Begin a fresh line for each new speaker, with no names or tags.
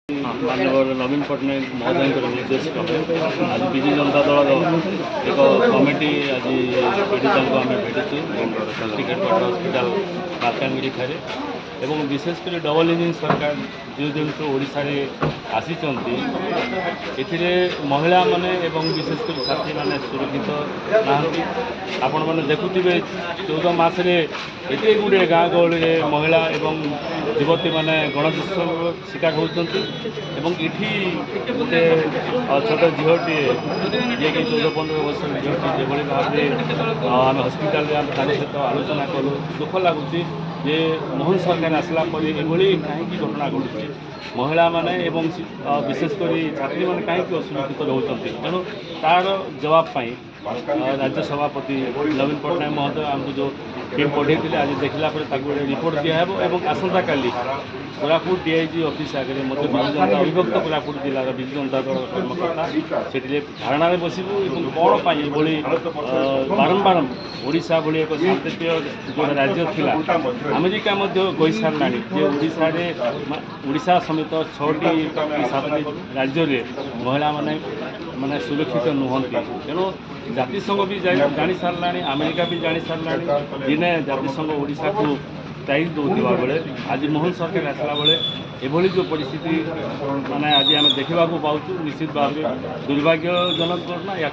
माननीय नवीन पट्टनायक महोदय निर्देश क्रमे आज विजु जनता दल एक कमिटी आज पीड़िता को आम भेटी डिस्ट्रिक्ट हेडक्वार्टर हस्पिटाल मालकानगिरी ठारे एवं विशेषकर डबल इंजिन सरकार जो दिन ओडिशा रे आसीचंती एथिरे महिला माने एवं विशेषकर छात्री माने सुरक्षित नाहंती आपण माने देखुथिबे 14 मास रे एते गुडे गाँ गहली महिला एवं युवती माने गणदुष्कर्म शिकार होती एवं इठी गोटे छोट झीटी जे कि 14-15 वर्ष झीटी जो भाव में आम हस्पिटाल सहित आलोचना कलु दुख लगुच जे मोहन सरकार आसला ये कहीं घटना घटुचे महिला माने एवं विशेषकर छात्री मैंने कहीं असुरक्षित रोचे तेणु तार जवाब पाई राज्य सभापति नवीन पट्टनायक महोदय आमको जो टीम पठे आज देखला गोटे रिपोर्ट दिहब और आसंता काली कोरापुट डीआईजी ऑफिस आगे मत विजु जनता अविभक्त कोरापुट जिलार विजु जनता दल कर्मकर्ता से धारणा बसबू और कौन ये बारंबार ओडिशा भली एक शांतिप्रिय जो राज्य थिला अमेरिका कही सारा ओडिशा समेत 6टी 7टी राज्य में महिला माने सुरक्षित नुहंती तेणु जातिसंघ भी जानी सारा अमेरिका भी जानी सारा दिने जातिसंघ ओडिशा को टाइट दौरा बेले आज मोहन सरकार आसला बेले एभली जो परिस्थिति माने आज आम देखा पाऊँ निश्चित भाव दुर्भाग्यजनक घटना या